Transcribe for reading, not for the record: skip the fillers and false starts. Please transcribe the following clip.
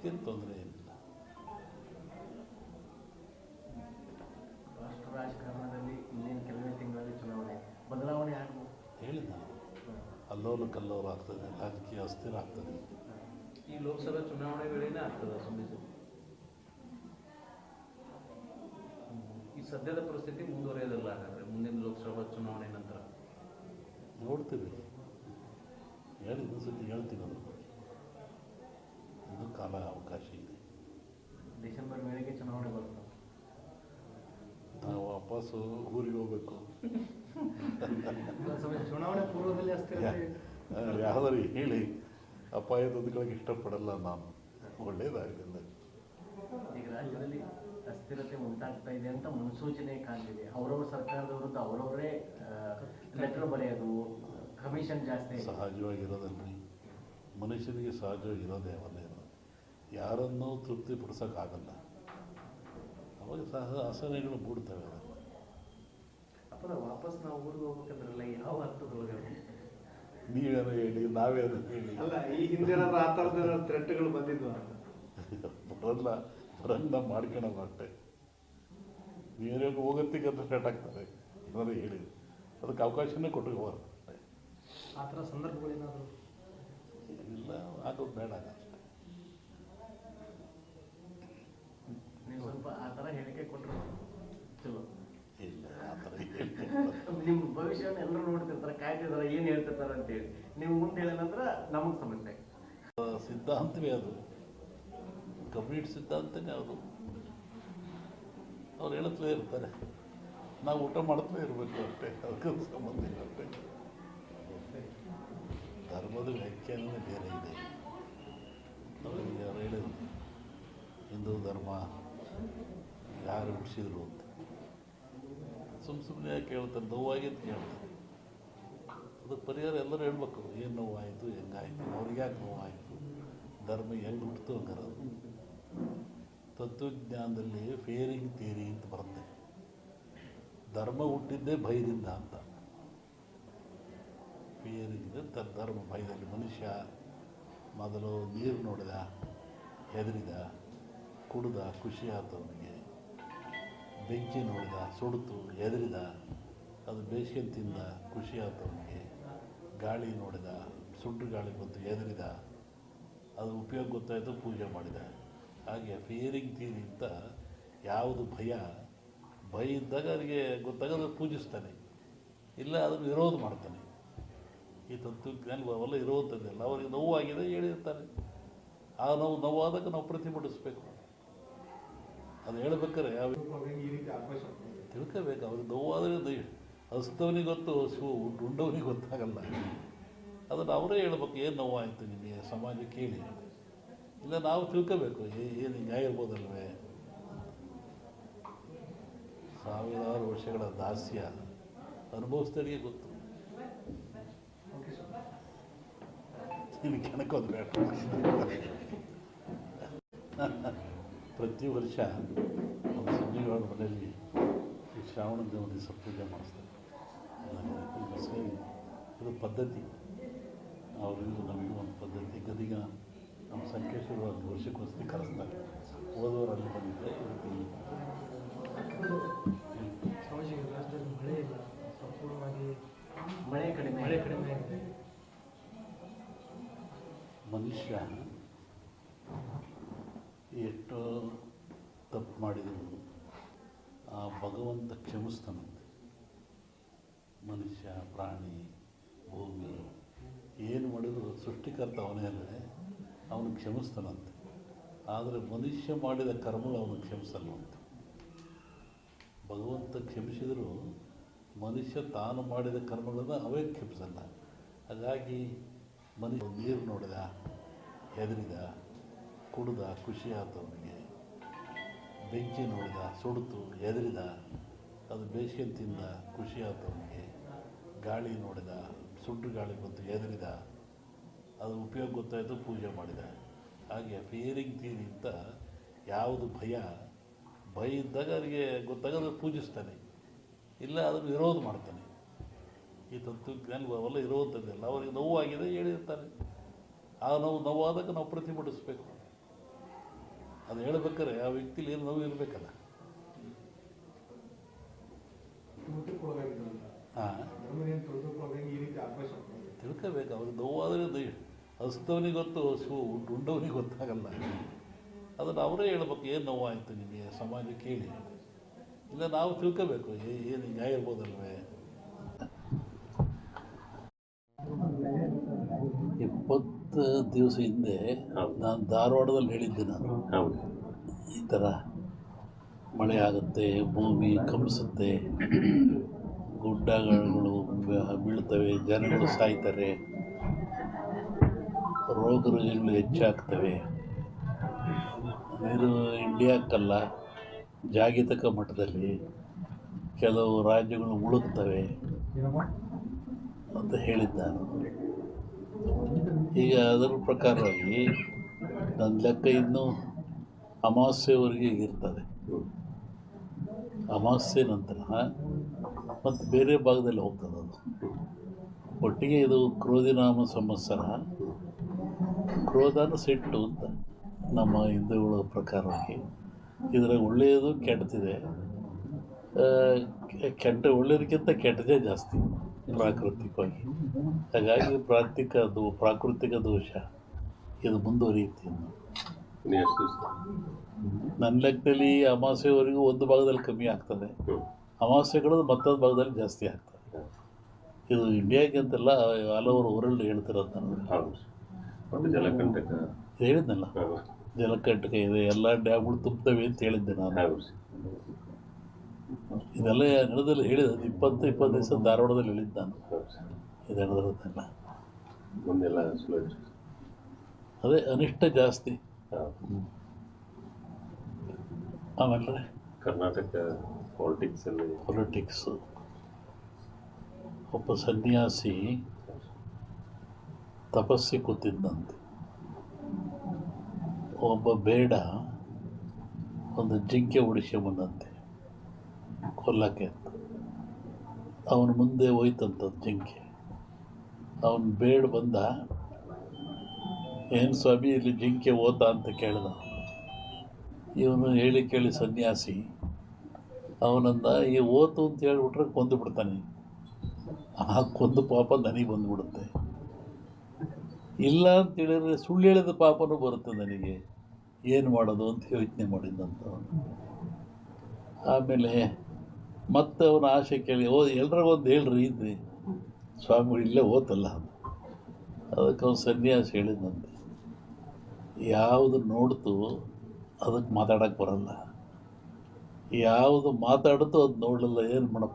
ಅದಕ್ಕೇನು ತೊಂದರೆ ಏನಿಲ್ಲ. ರಾಷ್ಟ್ರ ರಾಜಕಾರಣದಲ್ಲಿ ಇನ್ನೇನು ಕೆಲವೇ ತಿಂಗಳಲ್ಲಿ ಚುನಾವಣೆ ಬದಲಾವಣೆ ಆಗ್ಬೋದು. ಹೇಳಿದ ಅಲ್ಲೋಲು ಕಲ್ಲೋಲು ಆಗ್ತದೆ, ರಾಜಕೀಯ ಅಸ್ಥಿರ ಆಗ್ತದೆ. ಈ ಲೋಕಸಭಾ ಚುನಾವಣೆ ವೇಳೆನೇ ಆಗ್ತದೆ ಸುಮ್ಮನೆ ಈ ಸದ್ಯದ ಪರಿಸ್ಥಿತಿ ಮುಂದುವರಿಯೋದಿಲ್ಲ. ಹಾಗಾದರೆ ಮುಂದಿನ ಲೋಕಸಭಾ ಚುನಾವಣೆ ನಂತರ ನೋಡ್ತೀವಿ, ಹೇಳಿದ ಸತಿ ಹೇಳ್ತೀವಿ. ಅದ್ರ ಬಗ್ಗೆ ಇನ್ನೂ ಕಾಲ ಅವಕಾಶ ಇದೆ. ಡಿಸೆಂಬರ್ ವೇಳೆಗೆ ಚುನಾವಣೆ ಬರ್ತದೆ. ನಾವು ವಾಪಸ್ಸು ಊರಿಗೆ ಹೋಗ್ಬೇಕು. ಚುನಾವಣೆ ಪೂರ್ವದಲ್ಲಿ ಅಸ್ಥಿರತೆ ಯಾವ್ದಾರು ಹೇಳಿ ಅಪಾಯ ತಂದುಕೊಳ್ಳೋಕೆ ಇಷ್ಟಪಡಲ್ಲ ನಾನು. ಒಳ್ಳೇದಾಗಲಿಲ್ಲ. ಈಗ ರಾಜ್ಯದಲ್ಲಿ ಅಸ್ಥಿರತೆ ಉಂಟಾಗ್ತಾ ಇದೆ ಅಂತ ಮುನ್ಸೂಚನೆ ಕಾಣ್ತಿದೆ. ಅವರವ್ರ ಸರ್ಕಾರದ ವಿರುದ್ಧ ಅವರವರೇ ಲೆಟರ್ ಬರೆಯೋದು, ಕಮಿಷನ್ ಜಾಸ್ತಿ ಸಹಜವಾಗಿರೋದಲ್ರಿ. ಮನುಷ್ಯನಿಗೆ ಸಹಜವಾಗಿರೋದೇ ಅವನ್ನೇನು, ಯಾರನ್ನೂ ತೃಪ್ತಿಪಡಿಸೋಕ್ಕಾಗಲ್ಲ. ಅವಾಗ ಆಸನೆಗಳು ಮೂಡ್ತವೆ. ಅಪ್ಪರ ವಾಪಸ್ ನಾವು ಊರಿಗೆ ಹೋಗ್ಬೇಕಂದ್ರಲ್ಲ, ಯಾವ ಅರ್ಥದೊಳಗೆ ನೀವೇನೋ ಹೇಳಿ, ನಾವೇನೋ ಹೇಳಿ. ಅಲ್ಲ, ಈ ಹಿಂದಿನ ಆ ಥರದ ಥ್ರೆಟ್ಗಳು ಬಂದಿದ್ವು ಅಂತ ಬರಲ್ಲ ಮಾಡ್ಕೊಳಲ್ಲ ಅಷ್ಟೇ. ನೀವೇ ಹೋಗತ್ತಿಗೆ ಅಂತ ಸ್ಟಾರ್ಟ್ ಆಗ್ತದೆ. ಏನಾದ್ರು ಹೇಳಿ ಅದಕ್ಕೆ ಅವಕಾಶನೇ ಕೊಟ್ಟಿರ್ಬಾರ್ದು ಅಷ್ಟೇ. ಆ ಥರ ಸಂದರ್ಭಗಳೇನಾದರೂ ಇಲ್ಲ, ಆಗೋದು ಬೇಡ ಅಷ್ಟೇ. ನೀವು ಸ್ವಲ್ಪ ಆ ಥರ ಹೇಳಿಕೆ ಕೊಟ್ಟರು ಚಲೋ. ಇಲ್ಲ, ಆ ಥರ ಹೇಳಿಕೆ ನಿಮ್ಮ ಭವಿಷ್ಯವನ್ನು ಎಲ್ಲರೂ ನೋಡ್ತಿರ್ತಾರೆ, ಕಾಯ್ತಿರ್ತಾರೆ, ಏನು ಹೇಳ್ತಿರ್ತಾರೆ ಅಂತೇಳಿ. ನೀವು ಮುಂದೆ ಹೇಳಿದ ನಂತರ ನಮಗೆ ಸಮಸ್ಯೆ. ಸಿದ್ಧಾಂತವೇ ಅದು, ಕಂಪ್ಲೀಟ್ ಸಿದ್ಧಾಂತನೇ ಅದು. ಅವ್ರು ಹೇಳುತ್ತಲೇ ಇರ್ತಾರೆ, ನಾವು ಊಟ ಮಾಡ್ತಲೇ ಇರಬೇಕು ಅಷ್ಟೇ. ಅದಕ್ಕೆ ಸಂಬಂಧ ಇಲ್ಲ ಅಷ್ಟೇ. ಧರ್ಮದ ವ್ಯಾಖ್ಯಾನವೇ ಬೇರೆ ಇದೆ. ಅವ್ರಿಗೆ ಯಾರು ಹೇಳಿದ್ರು ಹಿಂದೂ ಧರ್ಮ ಯಾರು ಹುಟ್ಟಿಸಿದ್ರು ಅಂತ. ಸುಮ್ಮನೆ ಯಾಕೆ ಹೇಳ್ತಾರೆ, ನೋವಾಗಿ ಅಂತ ಹೇಳ್ತಾರೆ. ಅದಕ್ಕೆ ಪರಿಹಾರ ಎಲ್ಲರೂ ಹೇಳ್ಬೇಕು. ಏನು ನೋವಾಯಿತು, ಹೆಂಗಾಯಿತು, ಅವ್ರಿಗೆ ಯಾಕೆ ನೋವಾಯಿತು, ಧರ್ಮ ಹೆಂಗೆ ಹುಟ್ಟಿತು ಹಂಗಾರದು. ತತ್ವಜ್ಞಾನದಲ್ಲಿ ಫೇರಿಂಗ್ ಥಿಯರಿ ಅಂತ ಬರುತ್ತೆ. ಧರ್ಮ ಹುಟ್ಟಿದ್ದೇ ಭಯದಿಂದ ಅಂತ. ಫಿಯರಿಂಗ್ ಧರ್ಮ ಭಯದಲ್ಲಿ. ಮನುಷ್ಯ ಮೊದಲು ನೀರು ನೋಡಿದ, ಹೆದರಿದ, ಕುಡಿದ, ಖುಷಿ ಆಯ್ತು ಅವನಿಗೆ. ಬೆಂಕಿ ನೋಡಿದ, ಸುಡ್ತು, ಹೆದರಿದ, ಅದು ಬೇಸಿಗೆ ತಿಂದ, ಖುಷಿ ಆಯ್ತು ಅವನಿಗೆ. ಗಾಳಿ ನೋಡಿದ, ಸುಡ್ಡು ಗಾಳಿ ಬಂತು, ಹೆದರಿದ, ಅದು ಉಪಯೋಗ ಗೊತ್ತಾಯಿತು, ಪೂಜೆ ಮಾಡಿದ. ಹಾಗೆ ಫಿಯರಿಂಗ್ ಥಿಯರಿ ಅಂತ ಯಾವುದು ಭಯ ಇದ್ದಾಗ ಅವರಿಗೆ ಗೊತ್ತಾಗೋದು ಪೂಜಿಸ್ತಾನೆ, ಇಲ್ಲ ಅದನ್ನು ವಿರೋಧ ಮಾಡ್ತಾನೆ. ಈ ತತ್ವಜ್ಞಾನ ಅವೆಲ್ಲ ಇರುವಂಥದ್ದೆಲ್ಲ ಅವ್ರಿಗೆ ನೋವಾಗಿದೆ ಹೇಳಿರ್ತಾರೆ. ಆ ನೋವಾದಾಗ ನಾವು ಪ್ರತಿಭಟಿಸ್ಬೇಕು. ಅದು ಹೇಳ್ಬೇಕಾರೆ ಯಾವ ತಿಳ್ಕೋಬೇಕು. ಅವ್ರಿಗೆ ನೋವಾದರೆ ಹಸ್ತವನಿಗೆ ಗೊತ್ತು, ಉಂಡವನಿಗೆ ಗೊತ್ತಾಗಲ್ಲ. ಅದನ್ನು ಅವರೇ ಹೇಳ್ಬೇಕು, ಏನು ನೋವಾಯಿತು ನಿಮಗೆ ಸಮಾಜಕ್ಕೆ ಹೇಳಿ. ಇಲ್ಲ ನಾವು ತಿಳ್ಕೋಬೇಕು, ಏನು ಹಿಂಗೆ ಆಗಿರ್ಬೋದಲ್ವೇ. ಸಾವಿರಾರು ವರ್ಷಗಳ ದಾಸ್ಯ ಅನುಭವಿಸಿದವರಿಗೆ ಗೊತ್ತು. ಕೆಣಕೋದು ಬೇಡ. ಪ್ರತಿ ವರ್ಷ ಒಂದು ಸಂಜೆಗಳ ಮನೆಯಲ್ಲಿ ಈ ಶ್ರಾವಣ ದಿವಸ ಪೂಜೆ ಮಾಡಿಸ್ತಾರೆ. ಇದು ಪದ್ಧತಿ, ಅವರಿಗೂ ನಮಗೂ ಒಂದು ಪದ್ಧತಿ. ಗದಿಗ ನಮ್ಮ ಸಂಕೇಶ್ವರ ಒಂದು ವರ್ಷಕ್ಕೊಂದ್ಸತಿ ಕರೆಸ್ತಾರೆ. ಹೋದವರು ಅಲ್ಲಿ ಬಂದಿದ್ದೆ, ರಾಜ್ಯದಲ್ಲಿ ಮಳೆ ಇಲ್ಲ, ಸಂಪೂರ್ಣವಾಗಿ ಮಳೆ ಕಡಿಮೆ ಆಗಿದೆ. ಮನುಷ್ಯ ಎಷ್ಟು ತಪ್ಪು ಮಾಡಿದರೂ ಆ ಭಗವಂತ ಕ್ಷಮಿಸ್ತಾನಂತೆ. ಮನುಷ್ಯ, ಪ್ರಾಣಿ, ಭೂಮಿ ಏನು ಮಾಡಿದ್ರು ಸೃಷ್ಟಿಕರ್ತ ಅವನೇ ಅಲ್ಲದೆ ಅವನು ಕ್ಷಮಿಸ್ತಾನಂತೆ. ಆದರೆ ಮನುಷ್ಯ ಮಾಡಿದ ಕರ್ಮಗಳು ಅವನು ಕ್ಷಮಿಸಲ್ವಂತೆ. ಭಗವಂತ ಕ್ಷಮಿಸಿದರೂ ಮನುಷ್ಯ ತಾನು ಮಾಡಿದ ಕರ್ಮಗಳನ್ನು ಅವೇ ಕ್ಷಮಿಸಲ್ಲ. ಹಾಗಾಗಿ ಮನುಷ್ಯ ನೀರು ನೋಡಿದ, ಹೆದರಿದ, ಕುಡಿದ, ಖುಷಿ ಆಯ್ತು ಅವನಿಗೆ. ಬೆಂಕಿ ನೋಡಿದ, ಸುಡ್ತು, ಹೆದರಿದ, ಅದು ಬೇಸಿಗೆ ತಿಂದ, ಖುಷಿ ಆಯ್ತು ಅವನಿಗೆ. ಗಾಳಿ ನೋಡಿದ, ಸುಡ್ಡು ಗಾಳಿ ಬಂತು, ಹೆದರಿದ, ಅದು ಉಪಯೋಗ ಗೊತ್ತಾಯಿತು, ಪೂಜೆ ಮಾಡಿದ. ಹಾಗೆ ಫಿಯರಿಂಗ್ ಥಿಯರಿ ಅಂತ ಯಾವುದು ಭಯ ಇದ್ದಾಗ ಅವರಿಗೆ ಗೊತ್ತಾಗೋದು ಪೂಜಿಸ್ತಾನೆ, ಇಲ್ಲ ಅದನ್ನು ವಿರೋಧ ಮಾಡ್ತಾನೆ. ಈ ತತ್ವಜ್ಞಾನ ಅವೆಲ್ಲ ಇರುವಂಥದ್ದೆಲ್ಲ ಅವರಿಗೆ ನೋವಾಗಿದೆ ಹೇಳಿರ್ತಾರೆ. ಆ ನೋವಾದಾಗ ನಾವು ಪ್ರತಿಭಟಿಸ್ಬೇಕು. ಅದು ಹೇಳ್ಬೇಕಾದ್ರೆ ಆ ವ್ಯಕ್ತಿಲಿ ಏನು ನೋವು ಇರಬೇಕಲ್ಲ. ಹಾಂ, ತಿಳ್ಕೋಬೇಕು. ಅವ್ರಿಗೆ ನೋವಾದರೆ ಹಸ್ತವನಿಗೆ ಗೊತ್ತು, ಉಂಡವನಿಗೆ ಗೊತ್ತಾಗಲ್ಲ. ಅದನ್ನು ಅವರೇ ಹೇಳ್ಬೇಕು, ಏನು ನೋವಾಯಿತು ನಿಮಗೆ ಸಮಾಜಕ್ಕೆ ಹೇಳಿ. ಇಲ್ಲ ನಾವು ತಿಳ್ಕೋಬೇಕು, ಏನು ನ್ಯಾಯ ಇರ್ಬೋದಲ್ವೇ. 20 ದಿವಸ ಹಿಂದೆ ನಾನು ಧಾರವಾಡದಲ್ಲಿ ಹೇಳಿದ್ದೆ. ನಾನು ಈ ಥರ ಮಳೆ ಆಗುತ್ತೆ, ಭೂಮಿ ಕಂಪಿಸುತ್ತೆ, ಗುಡ್ಡಗಳು ಬೀಳ್ತವೆ, ಜನಗಳು ಸಾಯ್ತಾರೆ, ರೋಗ ರುಜಿನಗಳು ಹೆಚ್ಚಾಗ್ತವೆ. ಇದು ಇಂಡಿಯಾಕ್ಕಲ್ಲ, ಜಾಗತಿಕ ಮಟ್ಟದಲ್ಲಿ ಕೆಲವು ರಾಜ್ಯಗಳು ಮುಳುಗ್ತವೆ ಅಂತ ಹೇಳಿದ್ದ ನಾನು. ಈಗ ಅದರ ಪ್ರಕಾರವಾಗಿ ನನ್ನ ಲೆಕ್ಕ ಇನ್ನೂ ಅಮಾವಾಸ್ಯೆವರೆಗೆ ಇರ್ತದೆ. ಅಮಾವಾಸ್ಯೆ ನಂತರ ಮತ್ತು ಬೇರೆ ಭಾಗದಲ್ಲಿ ಹೋಗ್ತದೆ ಅದು. ಒಟ್ಟಿಗೆ ಇದು ಕ್ರೋಧಿನಾಮ ಸಂವತ್ಸರ. ಕ್ರೋಧನ ಸಿಟ್ಟು ಅಂತ ನಮ್ಮ ಹಿಂದೂಗಳ ಪ್ರಕಾರವಾಗಿ. ಇದರಾಗ ಒಳ್ಳೆಯದು ಕೆಟ್ಟದಿದೆ. ಒಳ್ಳೆಯದಕ್ಕಿಂತ ಕೆಟ್ಟದೇ ಜಾಸ್ತಿ ಪ್ರಾಕೃತಿಕವಾಗಿ. ಹಾಗಾಗಿ ಪ್ರಾಕೃತಿಕ ದೋಷ ಇದು ಮುಂದುವರಿಯುತ್ತೆ. ನನ್ನ ಲೆಕ್ಕದಲ್ಲಿ ಅಮಾವಾಸ್ಯೆವರೆಗೂ ಒಂದು ಭಾಗದಲ್ಲಿ ಕಮ್ಮಿ ಆಗ್ತದೆ, ಅಮಾವಾಸ್ಯೆಗಳು ಮತ್ತೊಂದು ಭಾಗದಲ್ಲಿ ಜಾಸ್ತಿ ಆಗ್ತದೆ. ಇದು ಇಂಡಿಯಾಗೆ ಅಂತೆಲ್ಲ ಹಲವರು ವರ್ಲ್ಡ್ ಹೇಳ್ತಿರೋದು. ನಾನು ಜಲಕಂಟಕ ಹೇಳಿದ್ನಲ್ಲ, ಜಲಕಂಟಕ ಇದೆ, ಎಲ್ಲ ಡ್ಯಾಮ್ಗಳು ತುಂಬ್ತವೆ ಅಂತ ಹೇಳಿದ್ದೆ ನಾನು. ಇದೆಲ್ಲ ನಡೆದಲ್ಲಿ ಹೇಳಿದ 20 ದಿವಸ ಧಾರವಾಡದಲ್ಲಿ ಹೇಳಿದ್ದೆ ನಾನು. ಇದು ನಡೆದಿರೋದೆಲ್ಲ ಮುಂದೆಲ್ಲ ಅದೇ ಅನಿಷ್ಟ ಜಾಸ್ತಿ. ಆಮೇಲೆ ಕರ್ನಾಟಕ ಪೊಲಿಟಿಕ್ಸು. ಒಬ್ಬ ಸನ್ಯಾಸಿ ತಪಸ್ಸಿ ಕೂತಿದ್ದಂತೆ. ಒಬ್ಬ ಬೇಡ ಒಂದು ಜಿಂಕೆ ಉಡಿಸ್ಕೊಂಬಂದಂತೆ ಕೊಲ್ಲಕ್ಕೆ ಅಂತ. ಅವನ ಮುಂದೆ ಹೋಯ್ತಂಥದ್ದು ಜಿಂಕೆ. ಅವನು ಬೇಡ ಬಂದ, ಏನು ಸ್ವಾಮಿ ಇಲ್ಲಿ ಜಿಂಕೆ ಓತಾ ಅಂತ ಕೇಳ್ದ. ಇವನು ಹೇಳಿ ಕೇಳಿ ಸನ್ಯಾಸಿ ಅವನಂದ, ಈ ಓತು ಅಂತ ಹೇಳ್ಬಿಟ್ರೆ ಕೊಂದು ಬಿಡ್ತಾನೆ, ಆ ಕೊಂದು ಪಾಪ ನನಗೆ ಬಂದುಬಿಡುತ್ತೆ. ಇಲ್ಲ ಅಂತ ಹೇಳಿದ್ರೆ ಸುಳ್ಳು ಹೇಳಿದ ಪಾಪನೂ ಬರುತ್ತೆ ನನಗೆ, ಏನು ಮಾಡೋದು ಅಂತ ಯೋಚನೆ ಮಾಡಿದ್ದಂತ. ಆಮೇಲೆ ಮತ್ತೆ ಅವನ ಆಸೆ ಕೇಳಿ, ಎಲ್ರಿಗೊಂದು ಹೇಳ್ರಿ ಇದ್ರಿ ಸ್ವಾಮಿಗಳು ಇಲ್ಲೇ ಓತಲ್ಲ. ಅದಕ್ಕೆ ಅವನು ಸನ್ಯಾಸಿ ಹೇಳಿದಂತೆ, ಯಾವುದು ನೋಡ್ತು ಅದಕ್ಕೆ ಮಾತಾಡೋಕ್ಕೆ ಬರಲ್ಲ, ಯಾವುದು ಮಾತಾಡ್ತು ಅದು ನೋಡಲ್ಲ, ಏನು ಮಾಡಪ್ಪ.